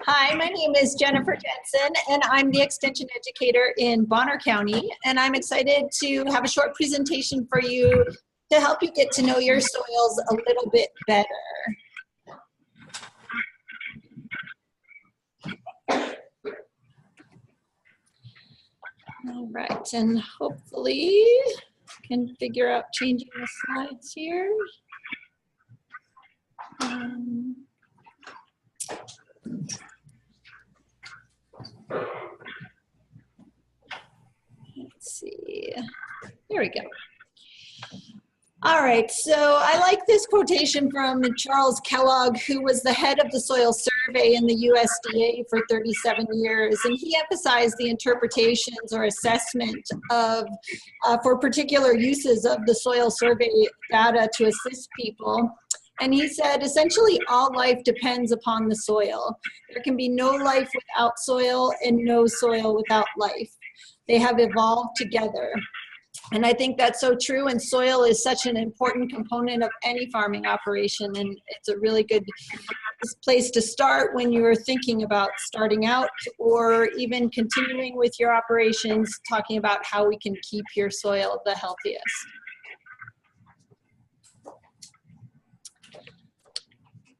Hi, my name is Jennifer Jensen, and I'm the Extension Educator in Bonner County, and I'm excited to have a short presentation for you to help you get to know your soils a little bit better. All right, and hopefully I can figure out changing the slides here. Let's see, there we go. All right, so I like this quotation from Charles Kellogg, who was the head of the soil survey in the USDA for 37 years, and he emphasized the interpretations or assessment of, for particular uses of the soil survey data to assist people. And he said, essentially, all life depends upon the soil. There can be no life without soil and no soil without life. They have evolved together. And I think that's so true, and soil is such an important component of any farming operation, and it's a really good place to start when you're thinking about starting out or even continuing with your operations, talking about how we can keep your soil the healthiest.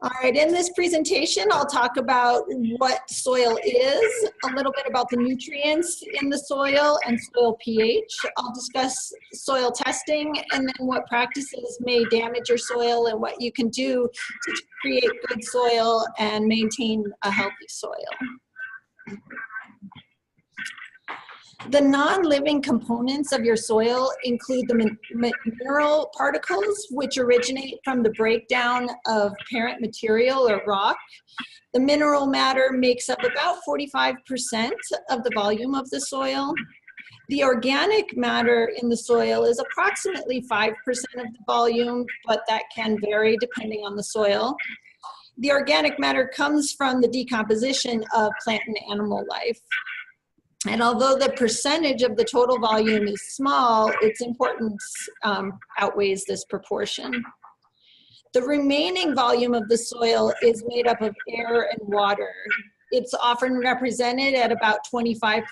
All right, in this presentation, I'll talk about what soil is, a little bit about the nutrients in the soil and soil pH. I'll discuss soil testing and then what practices may damage your soil and what you can do to create good soil and maintain a healthy soil. The non-living components of your soil include the mineral particles, which originate from the breakdown of parent material or rock. The mineral matter makes up about 45% of the volume of the soil. The organic matter in the soil is approximately 5% of the volume, but that can vary depending on the soil. The organic matter comes from the decomposition of plant and animal life. And although the percentage of the total volume is small, its importance outweighs this proportion. The remaining volume of the soil is made up of air and water. It's often represented at about 25%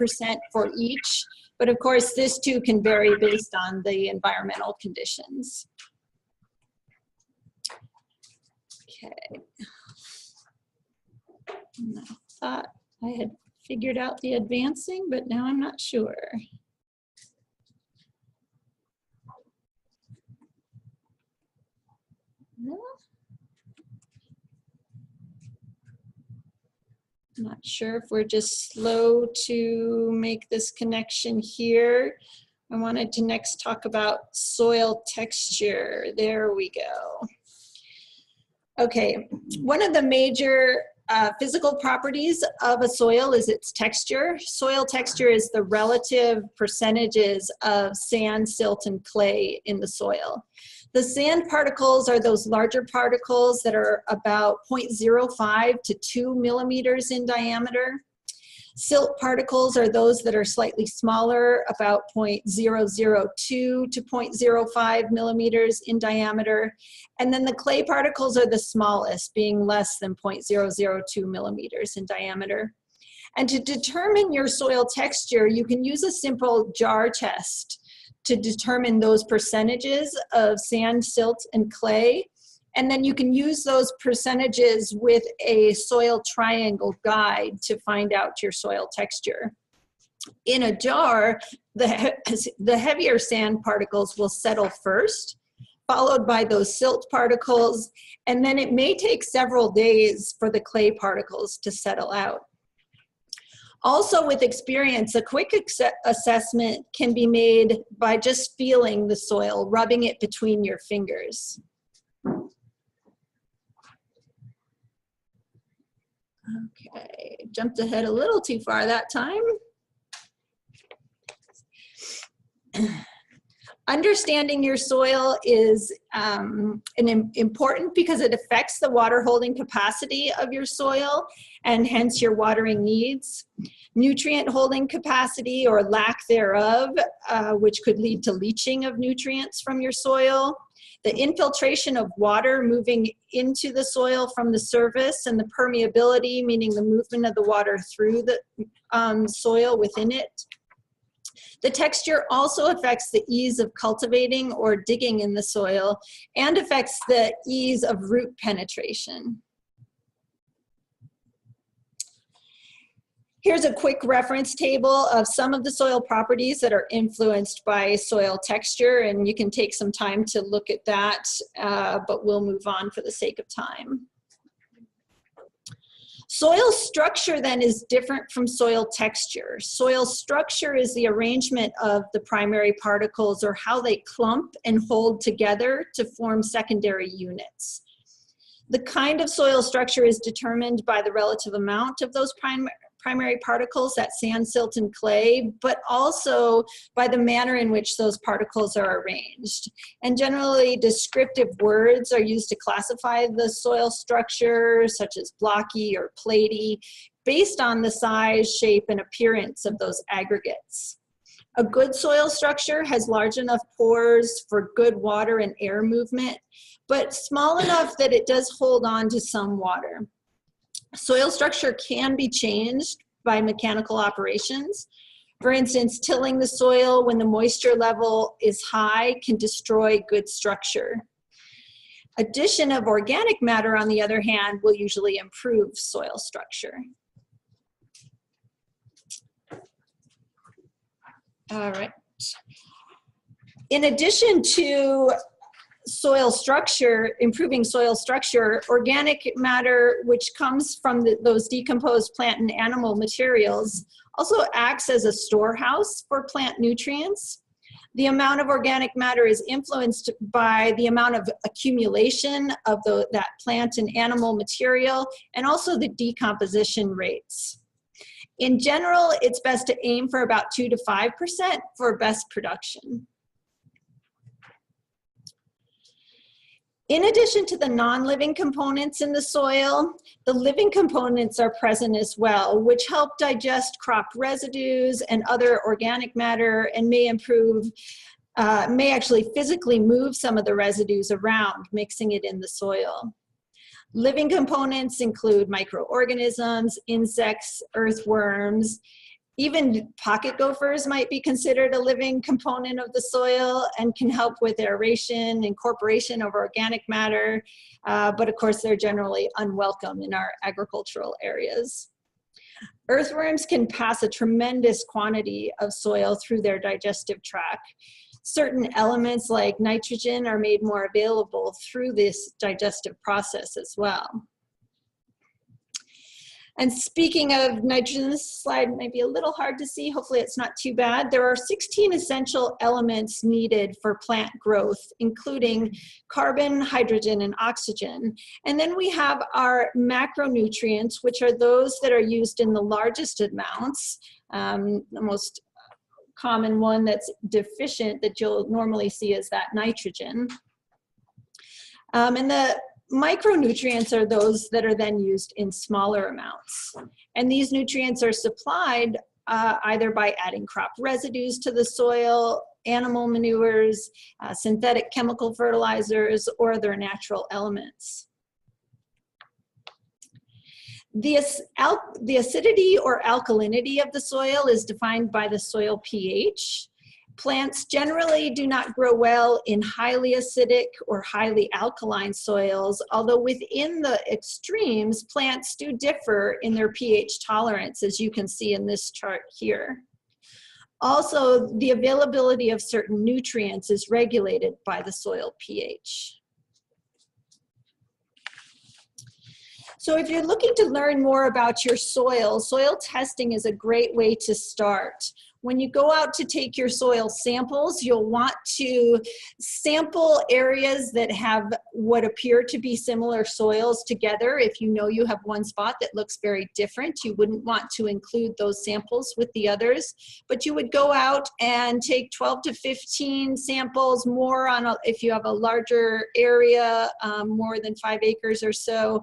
for each, but of course this too can vary based on the environmental conditions. Okay. And I thought I had figured out the advancing, but now I'm not sure. No. I'm not sure if we're just slow to make this connection here. I wanted to next talk about soil texture. There we go. Okay, one of the major physical properties of a soil is its texture. Soil texture is the relative percentages of sand, silt, and clay in the soil. The sand particles are those larger particles that are about 0.05 to 2 millimeters in diameter. Silt particles are those that are slightly smaller, about 0.002 to 0.05 millimeters in diameter. And then the clay particles are the smallest, being less than 0.002 millimeters in diameter. And to determine your soil texture, you can use a simple jar test to determine those percentages of sand, silt, and clay. And then you can use those percentages with a soil triangle guide to find out your soil texture. In a jar, the heavier sand particles will settle first, followed by those silt particles, and then it may take several days for the clay particles to settle out. Also, with experience, a quick assessment can be made by just feeling the soil, rubbing it between your fingers. Okay, jumped ahead a little too far that time. Understanding your soil is important because it affects the water holding capacity of your soil and hence your watering needs. Nutrient holding capacity or lack thereof, which could lead to leaching of nutrients from your soil. the infiltration of water moving into the soil from the surface, and the permeability, meaning the movement of the water through the soil within it. The texture also affects the ease of cultivating or digging in the soil and affects the ease of root penetration. Here's a quick reference table of some of the soil properties that are influenced by soil texture, and you can take some time to look at that, but we'll move on for the sake of time. Soil structure then is different from soil texture. Soil structure is the arrangement of the primary particles, or how they clump and hold together to form secondary units. The kind of soil structure is determined by the relative amount of those primary particles, that sand, silt, and clay, but also by the manner in which those particles are arranged. And generally, descriptive words are used to classify the soil structure, such as blocky or platy, based on the size, shape, and appearance of those aggregates. A good soil structure has large enough pores for good water and air movement, but small enough that it does hold on to some water. Soil structure can be changed by mechanical operations. For instance, tilling the soil when the moisture level is high can destroy good structure. Addition of organic matter, on the other hand, will usually improve soil structure. All right. In addition to soil structure, improving soil structure, organic matter, which comes from those decomposed plant and animal materials, also acts as a storehouse for plant nutrients. The amount of organic matter is influenced by the amount of accumulation of that plant and animal material, and also the decomposition rates. In general, it's best to aim for about 2 to 5% for best production. In addition to the non-living components in the soil, the living components are present as well, which help digest crop residues and other organic matter, and may actually physically move some of the residues around, mixing it in the soil. Living components include microorganisms, insects, earthworms. Even pocket gophers might be considered a living component of the soil and can help with aeration, incorporation of organic matter, but of course they're generally unwelcome in our agricultural areas. Earthworms can pass a tremendous quantity of soil through their digestive tract. Certain elements like nitrogen are made more available through this digestive process as well. And speaking of nitrogen, this slide might be a little hard to see. Hopefully it's not too bad. There are 16 essential elements needed for plant growth, including carbon, hydrogen, and oxygen. And then we have our macronutrients, which are those that are used in the largest amounts. The most common one that's deficient that you'll normally see is that nitrogen. And the micronutrients are those that are then used in smaller amounts. And these nutrients are supplied either by adding crop residues to the soil, animal manures, synthetic chemical fertilizers, or other natural elements. The acidity or alkalinity of the soil is defined by the soil pH. Plants generally do not grow well in highly acidic or highly alkaline soils, although within the extremes, plants do differ in their pH tolerance, as you can see in this chart here. Also, the availability of certain nutrients is regulated by the soil pH. So if you're looking to learn more about your soil, soil testing is a great way to start. When you go out to take your soil samples, you'll want to sample areas that have what appear to be similar soils together. If you know you have one spot that looks very different, you wouldn't want to include those samples with the others. But you would go out and take 12 to 15 samples, more on if you have a larger area, more than 5 acres or so.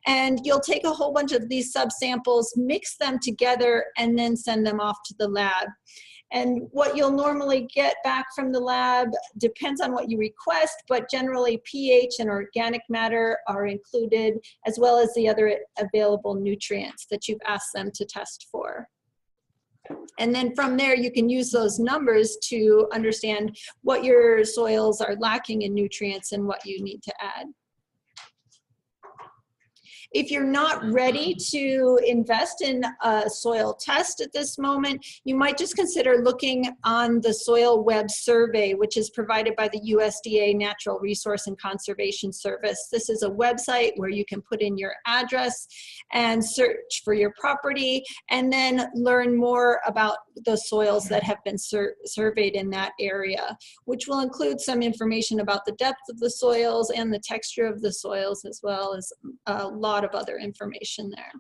And you'll take a whole bunch of these subsamples, mix them together, and then send them off to the lab. And what you'll normally get back from the lab depends on what you request, but generally pH and organic matter are included, as well as the other available nutrients that you've asked them to test for. And then from there, you can use those numbers to understand what your soils are lacking in nutrients and what you need to add. If you're not ready to invest in a soil test at this moment, you might just consider looking on the Soil Web Survey, which is provided by the USDA Natural Resource and Conservation Service. This is a website where you can put in your address and search for your property, and then learn more about the soils that have been surveyed in that area, which will include some information about the depth of the soils and the texture of the soils, as well as a lot of other information there.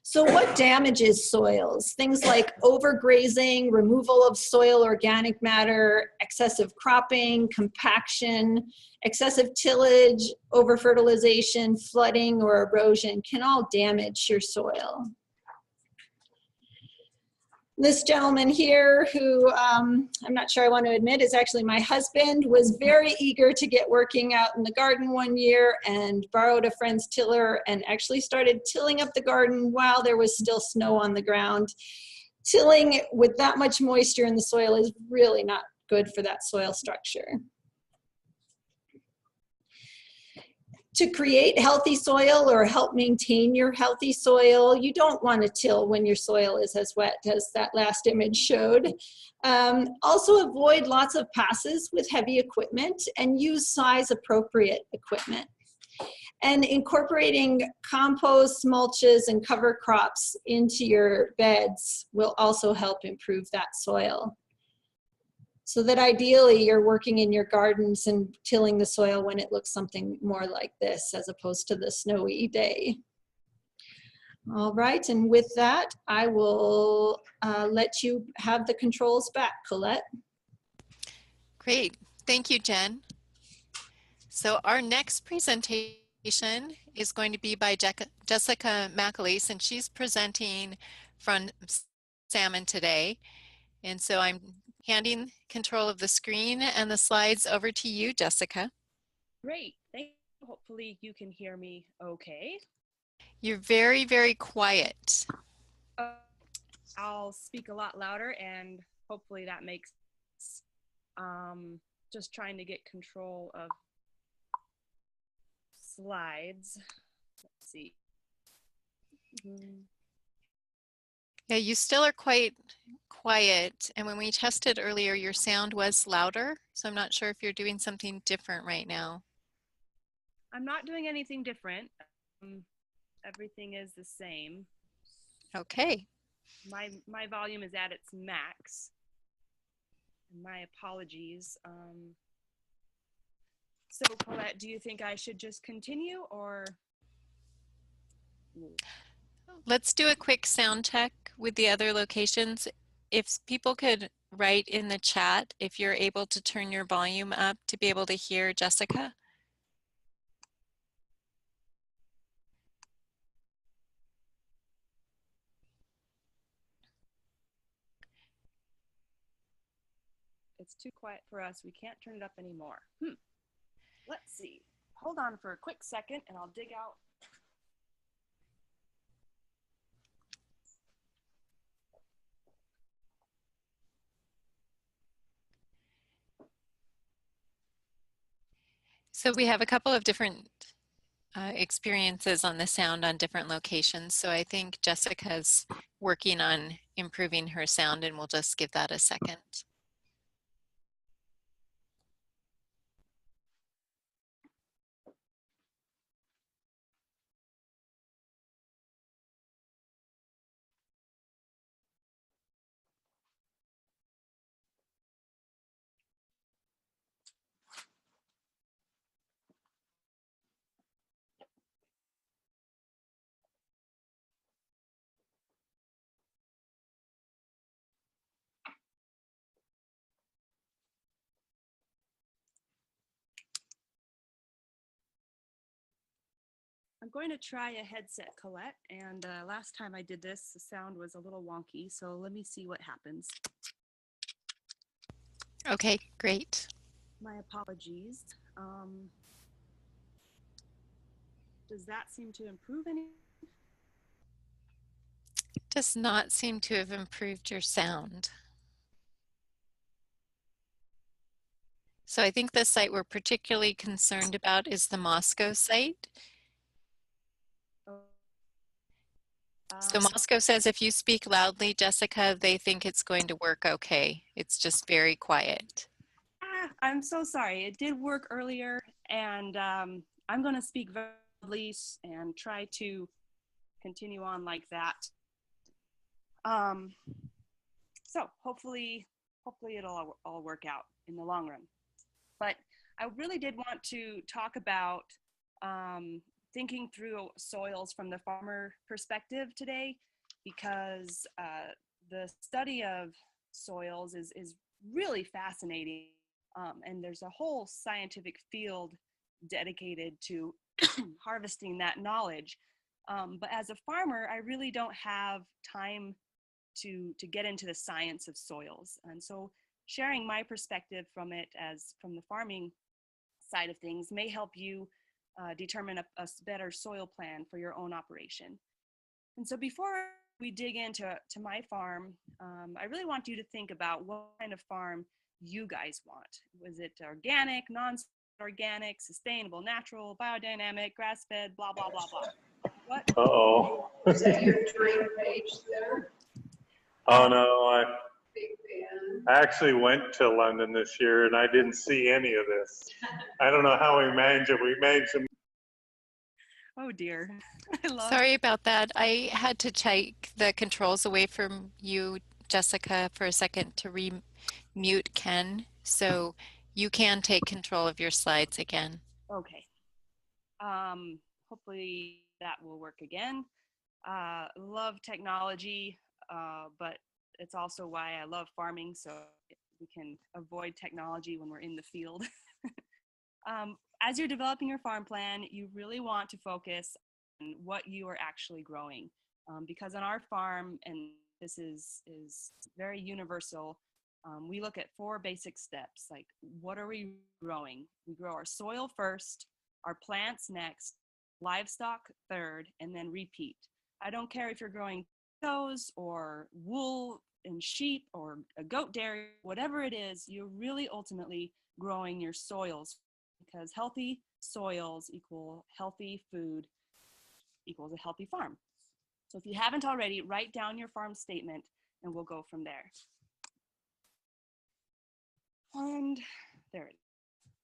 So what damages soils? Things like overgrazing, removal of soil organic matter, excessive cropping, compaction, excessive tillage, overfertilization, flooding, or erosion can all damage your soil. This gentleman here, who I'm not sure I want to admit is actually my husband, was very eager to get working out in the garden one year and borrowed a friend's tiller and actually started tilling up the garden while there was still snow on the ground. Tilling with that much moisture in the soil is really not good for that soil structure. To create healthy soil or help maintain your healthy soil, you don't want to till when your soil is as wet as that last image showed. Also avoid lots of passes with heavy equipment and use size appropriate equipment. And incorporating compost, mulches, and cover crops into your beds will also help improve that soil. So that ideally you're working in your gardens and tilling the soil when it looks something more like this as opposed to the snowy day. All right, and with that, I will let you have the controls back, Colette. Great, thank you, Jen. So our next presentation is going to be by Jessica McAleese, and she's presenting from salmon today. And so I'm handing control of the screen and the slides over to you, Jessica. Great, thank you. Hopefully you can hear me okay. You're very, very quiet. I'll speak a lot louder and hopefully that makes just trying to get control of slides. Let's see. Yeah, you still are quite quiet. And when we tested earlier, your sound was louder. So I'm not sure if you're doing something different right now. I'm not doing anything different. Everything is the same. Okay. My volume is at its max. My apologies. So Colette, do you think I should just continue or? Let's do a quick sound check with the other locations. If people could write in the chat if you're able to turn your volume up to be able to hear Jessica. It's too quiet for us. We can't turn it up anymore. Let's see. Hold on for a quick second and I'll dig out. So we have a couple of different experiences on the sound on different locations. So I think Jessica's working on improving her sound, and we'll just give that a second. I'm going to try a headset, Colette, and last time I did this, the sound was a little wonky, so let me see what happens. Okay, great. My apologies. Does that seem to improve any? Does not seem to have improved your sound. So I think the site we're particularly concerned about is the Moscow site. So Moscow says if you speak loudly, Jessica, they think it's going to work okay. It's just very quiet. I'm so sorry. It did work earlier, and I'm going to speak very loudly and try to continue on like that. So hopefully it'll all work out in the long run. But I really did want to talk about thinking through soils from the farmer perspective today, because the study of soils is really fascinating, and there's a whole scientific field dedicated to harvesting that knowledge. But as a farmer, I really don't have time to get into the science of soils. And so sharing my perspective from it as from the farming side of things may help you determine a better soil plan for your own operation. And so before we dig into my farm, I really want you to think about what kind of farm you guys want. Was it organic, non-organic, sustainable, natural, biodynamic, grass-fed, blah, blah, blah, blah. What? Uh-oh. Is that your dream page there? Oh, no, I Big fan. actually went to London this year and I didn't see any of this. I don't know how we managed it. We managed to. Oh dear. I love Sorry about that. I had to take the controls away from you, Jessica, for a second to re-mute Ken. So you can take control of your slides again. Okay. Hopefully that will work again. Love technology, but it's also why I love farming, so we can avoid technology when we're in the field. As you're developing your farm plan, you really want to focus on what you are actually growing. Because on our farm, and this is very universal, we look at 4 basic steps, like what are we growing? We grow our soil first, our plants next, livestock third, and then repeat. I don't care if you're growing potatoes or wool and sheep or a goat dairy, whatever it is, you're really ultimately growing your soils, because healthy soils equal healthy food equals a healthy farm. So if you haven't already, write down your farm statement and we'll go from there. And there it is.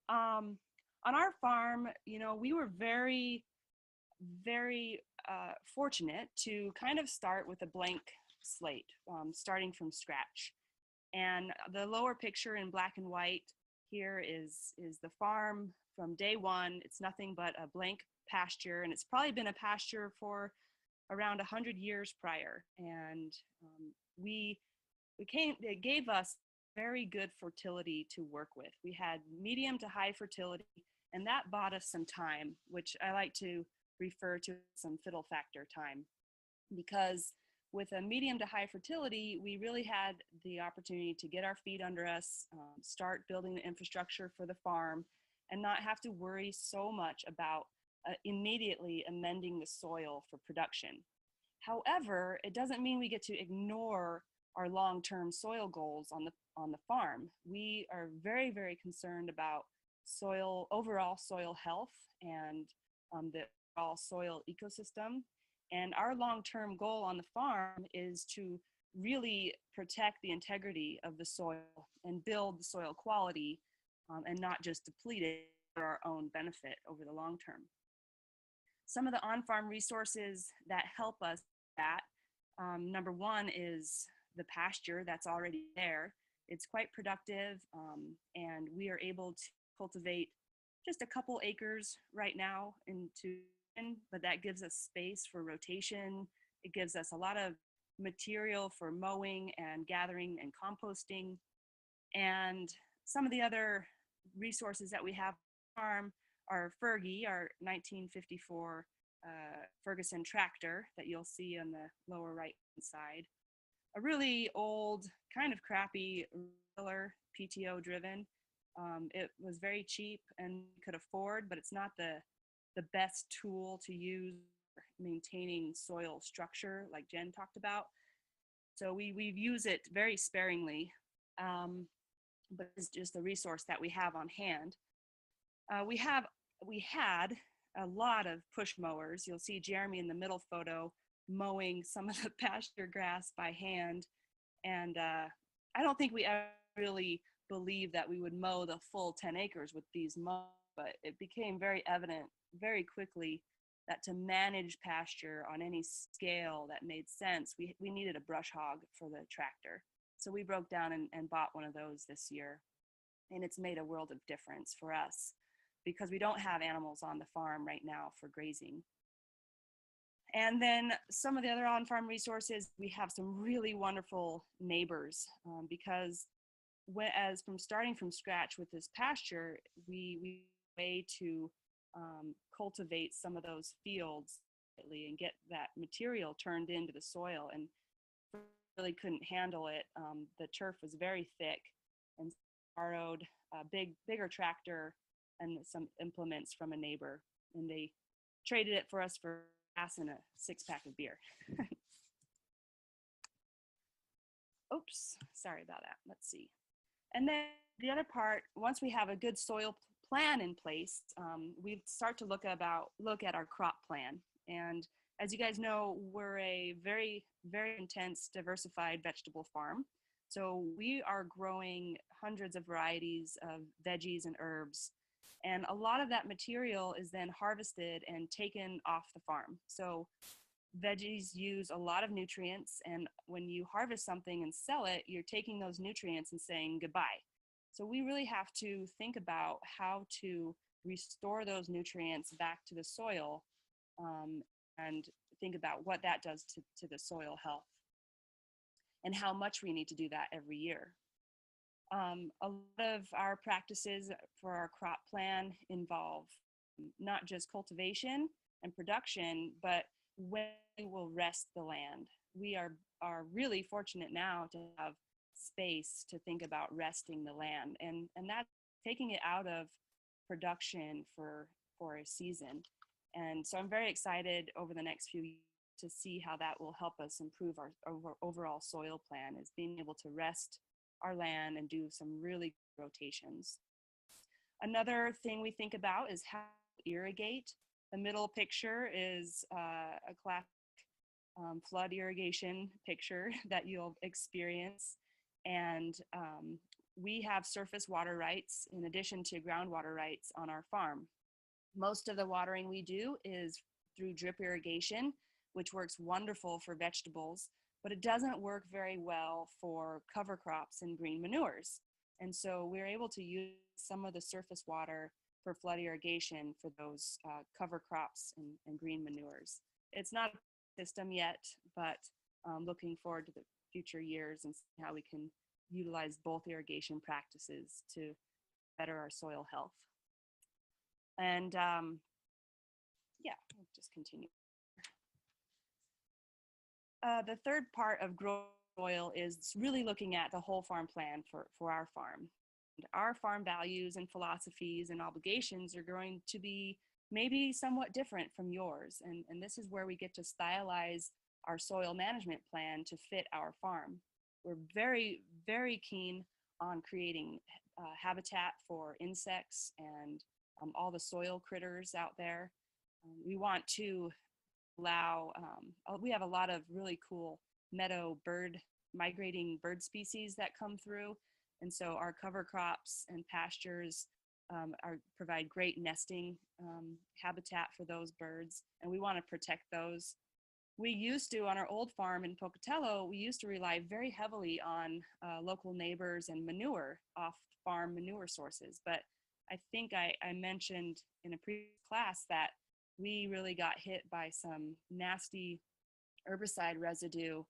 On our farm, you know, we were very fortunate to kind of start with a blank slate, starting from scratch. And the lower picture in black and white here is the farm from day one. It's nothing but a blank pasture, and it's probably been a pasture for around 100 years prior. And it gave us very good fertility to work with. We had medium to high fertility, and that bought us some time, which I like to refer to as some fiddle factor time, because with a medium to high fertility, we really had the opportunity to get our feet under us, start building the infrastructure for the farm, and not have to worry so much about immediately amending the soil for production. However, it doesn't mean we get to ignore our long-term soil goals on the farm. We are very, very concerned about overall soil health and the overall soil ecosystem. And our long-term goal on the farm is to really protect the integrity of the soil and build the soil quality, and not just deplete it for our own benefit over the long term. Some of the on-farm resources that help us with that, number one is the pasture that's already there. It's quite productive, and we are able to cultivate just a couple acres right now but that gives us space for rotation. It gives us a lot of material for mowing and gathering and composting. And some of the other resources that we have on the farm are Fergie, our 1954 Ferguson tractor that you'll see on the lower right side. A really old, kind of crappy roller, PTO driven. It was very cheap and could afford, but it's not the best tool to use for maintaining soil structure like Jen talked about. So we've used it very sparingly, but it's just a resource that we have on hand. We had a lot of push mowers. You'll see Jeremy in the middle photo mowing some of the pasture grass by hand. And I don't think we ever really believed that we would mow the full 10 acres with these mowers, but it became very evident very quickly that to manage pasture on any scale that made sense, we needed a brush hog for the tractor. So we broke down and bought one of those this year. And it's made a world of difference for us because we don't have animals on the farm right now for grazing. And then some of the other on-farm resources, we have some really wonderful neighbors because as from starting from scratch with this pasture, we way to cultivate some of those fields and get that material turned into the soil, and really couldn't handle it. The turf was very thick, and borrowed a bigger tractor and some implements from a neighbor, and they traded it for us for gas and a 6-pack of beer. Oops, sorry about that. Let's see. And then the other part, once we have a good soil plan in place, we start to look at our crop plan. And as you guys know, we're a very, very intense diversified vegetable farm. So we are growing hundreds of varieties of veggies and herbs. And a lot of that material is then harvested and taken off the farm. So veggies use a lot of nutrients, and when you harvest something and sell it, you're taking those nutrients and saying goodbye. So we really have to think about how to restore those nutrients back to the soil, and think about what that does to the soil health and how much we need to do that every year. A lot of our practices for our crop plan involve not just cultivation and production, but when we will rest the land. We are really fortunate now to have space to think about resting the land, and that's taking it out of production for a season. And so I'm very excited over the next few years to see how that will help us improve our overall soil plan, is being able to rest our land and do some really good rotations. Another thing we think about is how to irrigate. The middle picture is a classic flood irrigation picture that you'll experience. And we have surface water rights in addition to groundwater rights on our farm. Most of the watering we do is through drip irrigation, which works wonderful for vegetables, but it doesn't work very well for cover crops and green manures. And so we're able to use some of the surface water for flood irrigation for those cover crops and green manures. It's not a system yet, but looking forward to the future years and see how we can utilize both irrigation practices to better our soil health. And yeah, we'll just continue. The third part of growing soil is really looking at the whole farm plan for our farm. And our farm values and philosophies and obligations are going to be maybe somewhat different from yours. And this is where we get to stylize our soil management plan to fit our farm. We're very, very keen on creating habitat for insects and all the soil critters out there. We want to allow, we have a lot of really cool meadow migrating bird species that come through. And so our cover crops and pastures provide great nesting habitat for those birds, and we want to protect those. We used to, on our old farm in Pocatello, we used to rely very heavily on local neighbors and manure, off-farm manure sources. But I think I mentioned in a previous class that we really got hit by some nasty herbicide residue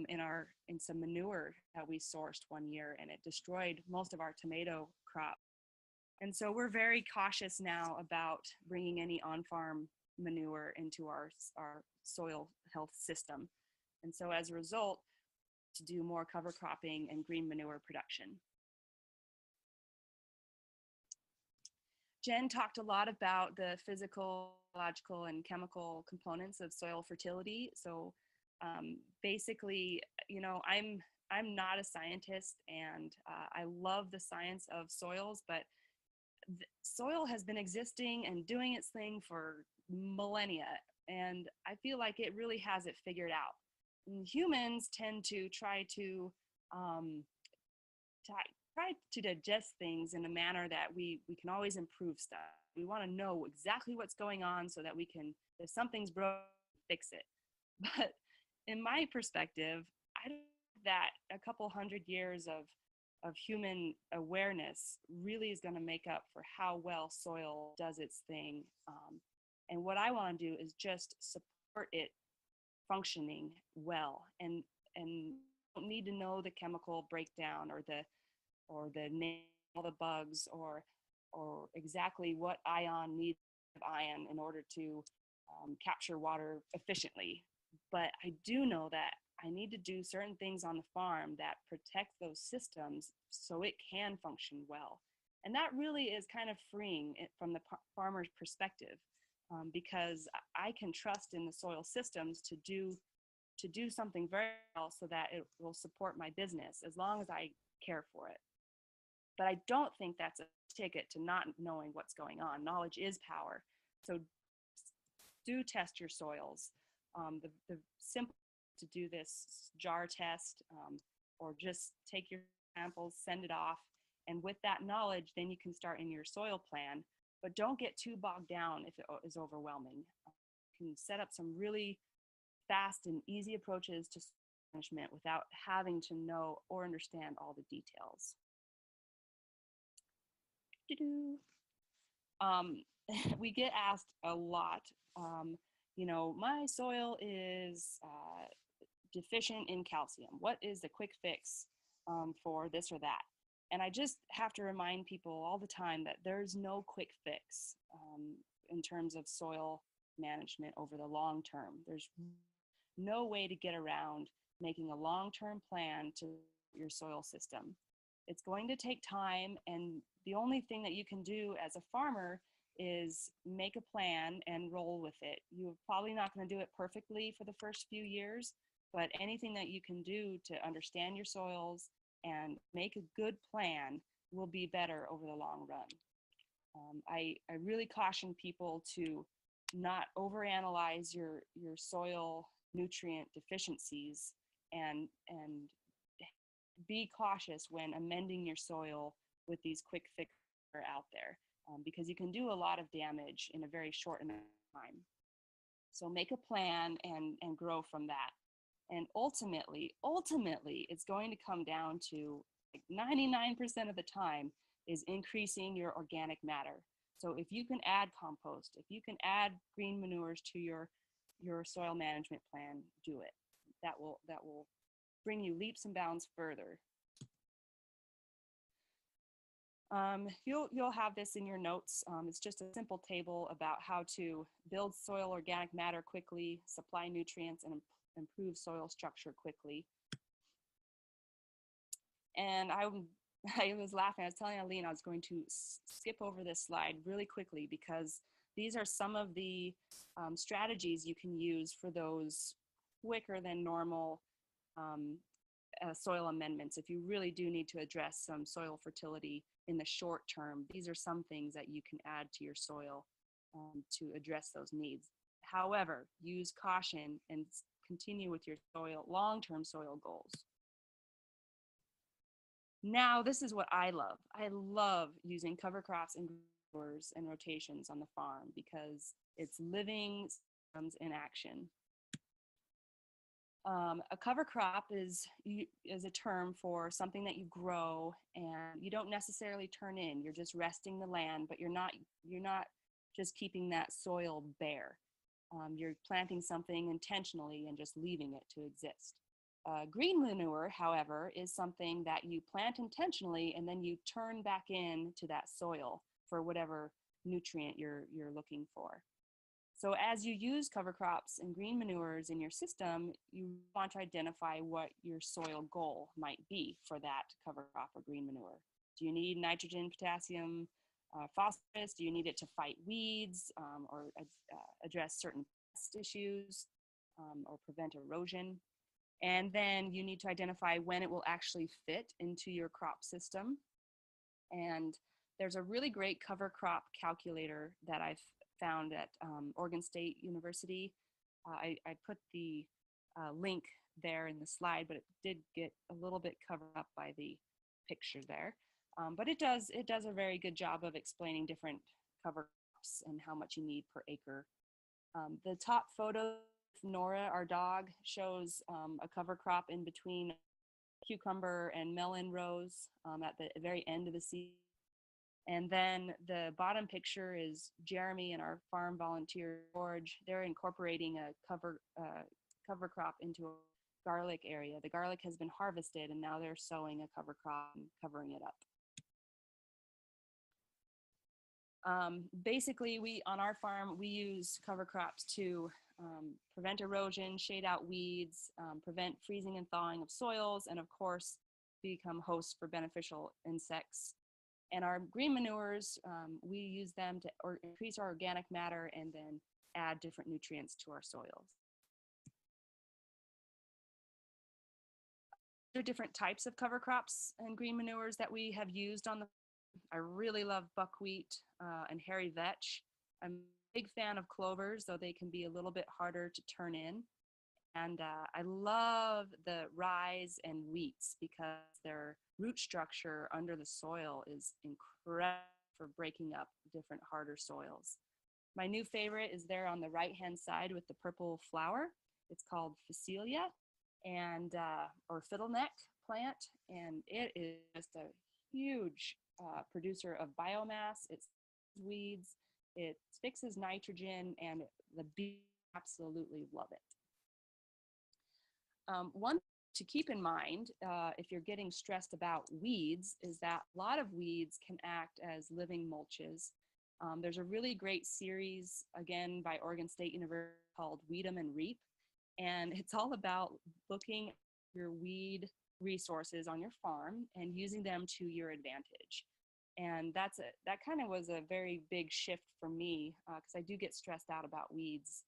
in some manure that we sourced one year, and it destroyed most of our tomato crop. And so we're very cautious now about bringing any on-farm manure into our soil health system. And so as a result, to do more cover cropping and green manure production. Jen talked a lot about the physical, biological, and chemical components of soil fertility. So basically, you know, I'm not a scientist, and I love the science of soils, but soil has been existing and doing its thing for millennia, and I feel like it really has it figured out. And humans tend to try to digest things in a manner that we can always improve stuff. We want to know exactly what's going on so that we can, if something's broken, fix it. But in my perspective, I don't think that a couple hundred years of human awareness really is going to make up for how well soil does its thing. And what I want to do is just support it functioning well, and don't need to know the chemical breakdown or the name of all the bugs or exactly what ion needs ion in order to capture water efficiently. But I do know that I need to do certain things on the farm that protect those systems so it can function well. And that really is kind of freeing it from the farmer's perspective, because I can trust in the soil systems to do something very well so that it will support my business as long as I care for it. But I don't think that's a ticket to not knowing what's going on. Knowledge is power. So do test your soils. The simple to do this jar test, or just take your samples, send it off. And with that knowledge, then you can start in your soil plan, but don't get too bogged down if it is overwhelming. You can set up some really fast and easy approaches to management without having to know or understand all the details. We get asked a lot, you know, my soil is deficient in calcium. What is the quick fix for this or that? And I just have to remind people all the time that there's no quick fix in terms of soil management over the long term. There's no way to get around making a long-term plan to your soil system. It's going to take time, and the only thing that you can do as a farmer is make a plan and roll with it. You're probably not going to do it perfectly for the first few years, but anything that you can do to understand your soils and make a good plan will be better over the long run. I really caution people to not overanalyze your soil nutrient deficiencies, and be cautious when amending your soil with these quick fixes that are out there, because you can do a lot of damage in a very short amount of time. So make a plan and grow from that. And ultimately, it's going to come down to, like, 99% of the time is increasing your organic matter. So if you can add compost, if you can add green manures to your soil management plan, do it. That will bring you leaps and bounds further. You'll have this in your notes. It's just a simple table about how to build soil organic matter quickly, supply nutrients, and improve soil structure quickly. And I was laughing. I was telling Aline I was going to skip over this slide really quickly, because these are some of the strategies you can use for those quicker than normal soil amendments. If you really do need to address some soil fertility in the short term, these are some things that you can add to your soil to address those needs. However, use caution and continue with your long-term soil goals. Now, this is what I love. I love using cover crops and growers and rotations on the farm, because it's living systems in action. A cover crop is a term for something that you grow and you don't necessarily turn in. You're just resting the land, but you're not just keeping that soil bare. You're planting something intentionally and just leaving it to exist. Green manure, however, is something that you plant intentionally and then you turn back into that soil for whatever nutrient you're looking for. So as you use cover crops and green manures in your system, you want to identify what your soil goal might be for that cover crop or green manure. Do you need nitrogen, potassium, phosphorus? Do you need it to fight weeds or address certain pest issues or prevent erosion? And then you need to identify when it will actually fit into your crop system. And there's a really great cover crop calculator that I've found at Oregon State University. I put the link there in the slide, but it did get a little bit covered up by the picture there. But it does a very good job of explaining different cover crops and how much you need per acre. The top photo, Nora, our dog, shows a cover crop in between cucumber and melon rows at the very end of the season. And then the bottom picture is Jeremy and our farm volunteer, George. They're incorporating a cover crop into a garlic area. The garlic has been harvested and now they're sowing a cover crop and covering it up. Basically, on our farm, we use cover crops to prevent erosion, shade out weeds, prevent freezing and thawing of soils, and of course, become hosts for beneficial insects. And our green manures, we use them to increase our organic matter and then add different nutrients to our soils. There are different types of cover crops and green manures that we have used on the I really love buckwheat and hairy vetch. I'm a big fan of clovers, though they can be a little bit harder to turn in. And I love the rye and wheats because their root structure under the soil is incredible for breaking up different harder soils. My new favorite is there on the right-hand side with the purple flower. It's called Phacelia and or fiddleneck plant, and it is just a huge producer of biomass. It weeds, it fixes nitrogen, and the bees absolutely love it. One to keep in mind if you're getting stressed about weeds is that a lot of weeds can act as living mulches. There's a really great series, again, by Oregon State University called Weed 'em and Reap, and it's all about looking at your weed resources on your farm and using them to your advantage. And that kind of was a very big shift for me because I do get stressed out about weeds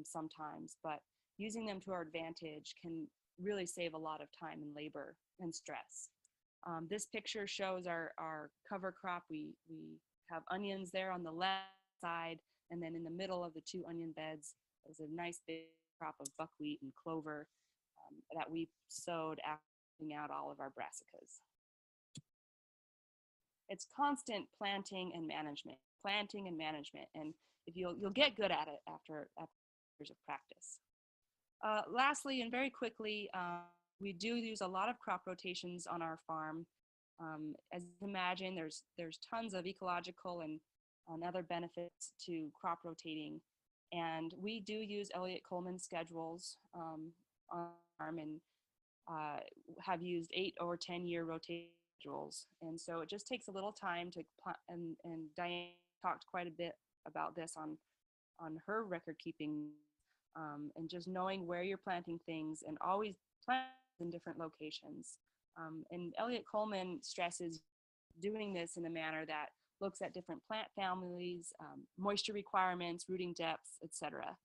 sometimes, but using them to our advantage can really save a lot of time and labor and stress. This picture shows our cover crop. We have onions there on the left side, and then in the middle of the two onion beds is a nice big crop of buckwheat and clover that we sowed after putting out all of our brassicas. It's constant planting and management, and if you'll get good at it after years of practice. Lastly, and very quickly, we do use a lot of crop rotations on our farm. As you can imagine, there's tons of ecological and other benefits to crop rotating, and we do use Elliott Coleman schedules on our farm and have used 8 or 10 year rotations. And so it just takes a little time to and Diane talked quite a bit about this on her record keeping, and just knowing where you're planting things and always plant in different locations. And Elliott Coleman stresses doing this in a manner that looks at different plant families, moisture requirements, rooting depths, etc.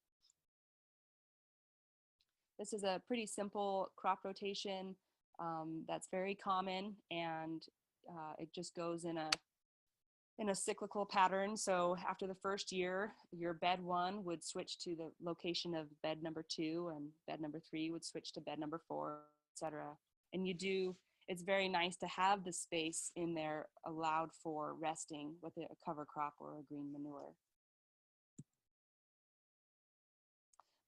This is a pretty simple crop rotation that's very common, and it just goes in a cyclical pattern. So after the first year, your bed 1 would switch to the location of bed number 2, and bed number 3 would switch to bed number 4, etc. And it's very nice to have the space in there allowed for resting with a cover crop or a green manure.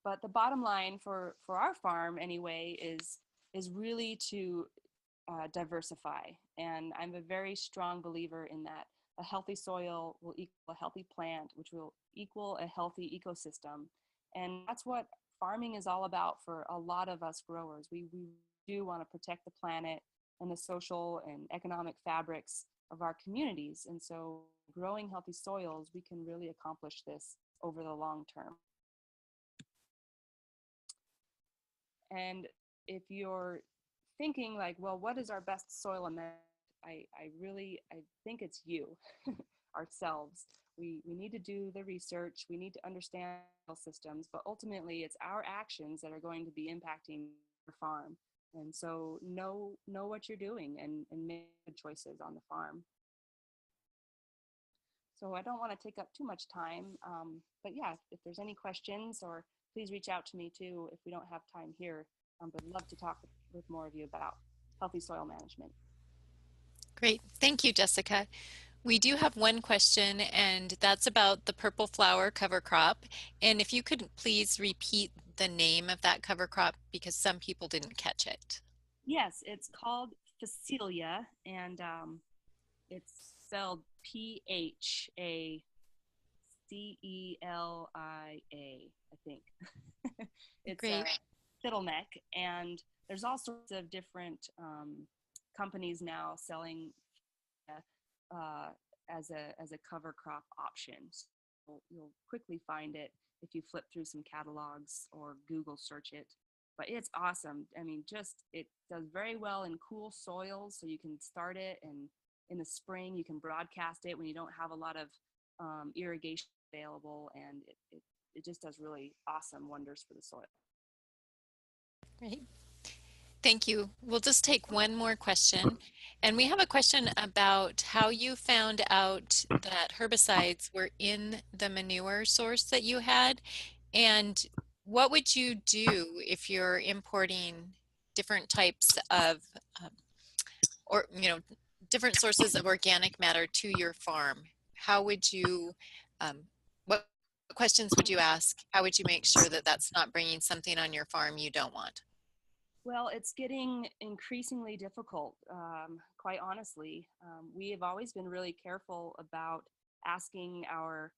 But the bottom line for our farm anyway is really to diversify. And I'm a very strong believer in that a healthy soil will equal a healthy plant, which will equal a healthy ecosystem. And that's what farming is all about for a lot of us growers. We do want to protect the planet and the social and economic fabrics of our communities. And so growing healthy soils, we can really accomplish this over the long term. And if you're thinking like, well, what is our best soil amendment? I think it's you, ourselves. We need to do the research. We need to understand soil systems, but ultimately it's our actions that are going to be impacting your farm. And so know what you're doing and make good choices on the farm. So I don't want to take up too much time, but yeah, if there's any questions, or please reach out to me too if we don't have time here. But I'd love to talk with more of you about healthy soil management. Great. Thank you, Jessica. We do have one question, and that's about the purple flower cover crop. And if you could please repeat the name of that cover crop, because some people didn't catch it. Yes, it's called Phacelia, and it's spelled Phacelia, I think. It's a Great. fiddleneck, and there's all sorts of different companies now selling as a cover crop option. So you'll quickly find it if you flip through some catalogs or Google search it. But it's awesome. I mean, just it does very well in cool soils, so you can start it, and in the spring you can broadcast it when you don't have a lot of irrigation available, and it just does really awesome wonders for the soil. Great. Thank you. We'll just take one more question. And we have a question about how you found out that herbicides were in the manure source that you had. And what would you do if you're importing different types of, or, different sources of organic matter to your farm? How would you, what questions would you ask? How would you make sure that that's not bringing something on your farm you don't want? Well, it's getting increasingly difficult, quite honestly. We have always been really careful about asking our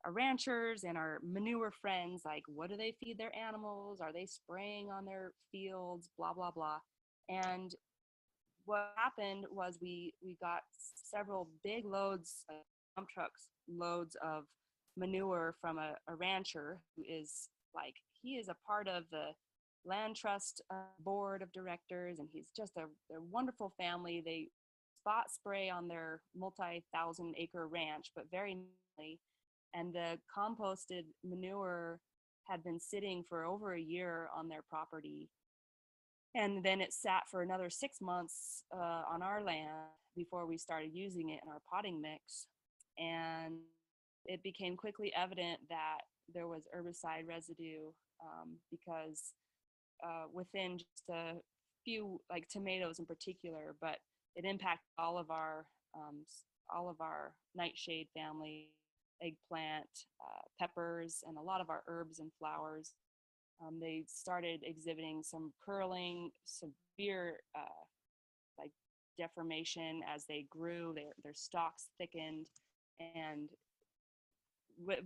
ranchers and our manure friends, like, what do they feed their animals? Are they spraying on their fields? Blah, blah, blah. And what happened was we got several big loads, dump trucks, loads of manure from a rancher who is like, he is a part of the land trust board of directors, and he's just a wonderful family. They spot spray on their multi-thousand acre ranch, but very neatly, and the composted manure had been sitting for over a year on their property, and then it sat for another 6 months on our land before we started using it in our potting mix. And it became quickly evident that there was herbicide residue, because within just a few, like tomatoes in particular, but it impacted all of our nightshade family, eggplant, peppers, and a lot of our herbs and flowers. They started exhibiting some curling, severe like deformation as they grew. Their stalks thickened, and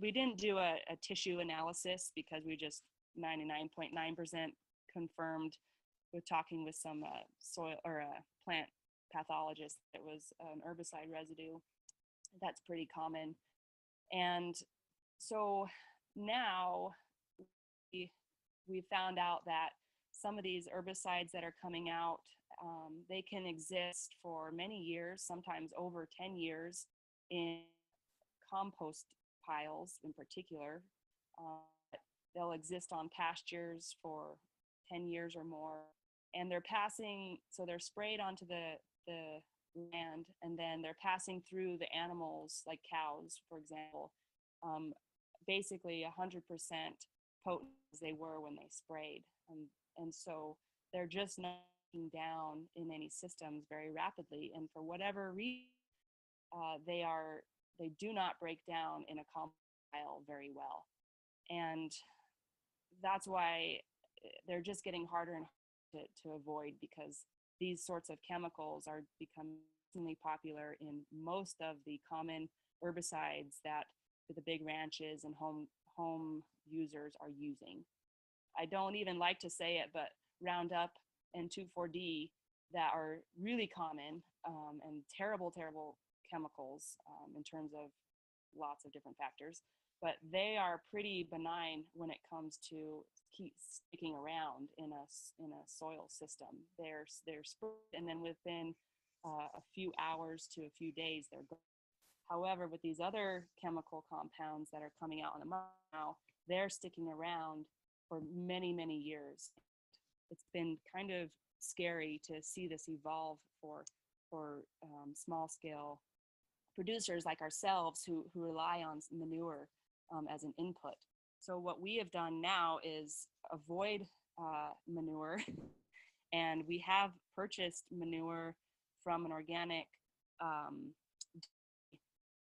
we didn't do a tissue analysis because we just 99.9% confirmed with talking with some soil or plant pathologist that it was an herbicide residue. That's pretty common. And so now we found out that some of these herbicides that are coming out, they can exist for many years, sometimes over 10 years in compost piles in particular. They'll exist on pastures for 10 years or more, and they're passing, so they're sprayed onto the land, and then they're passing through the animals, like cows, for example, basically 100% potent as they were when they sprayed. And so they're just not breaking down in any systems very rapidly, and for whatever reason, they do not break down in a compost pile very well. And that's why they're just getting harder and harder to avoid, because these sorts of chemicals are becoming increasingly popular in most of the common herbicides that the big ranches and home users are using. I don't even like to say it, but Roundup and 2,4-D that are really common, and terrible chemicals in terms of lots of different factors. but they are pretty benign when it comes to keep sticking around in a soil system. They're and then within a few hours to a few days, they're gone. However, with these other chemical compounds that are coming out on the market now, they're sticking around for many, many years. It's been kind of scary to see this evolve for small scale producers like ourselves who rely on manure as an input. So what we have done now is avoid manure, and we have purchased manure from an organic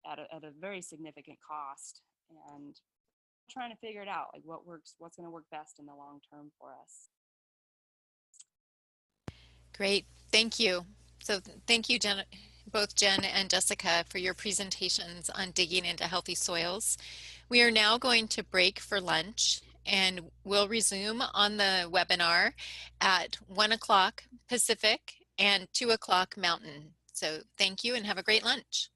at a very significant cost, and trying to figure it out, like what's going to work best in the long term for us. Great, thank you. So thank you, both Jen and Jessica, for your presentations on digging into healthy soils. We are now going to break for lunch, and we'll resume on the webinar at 1 o'clock Pacific and 2 o'clock Mountain. So thank you and have a great lunch.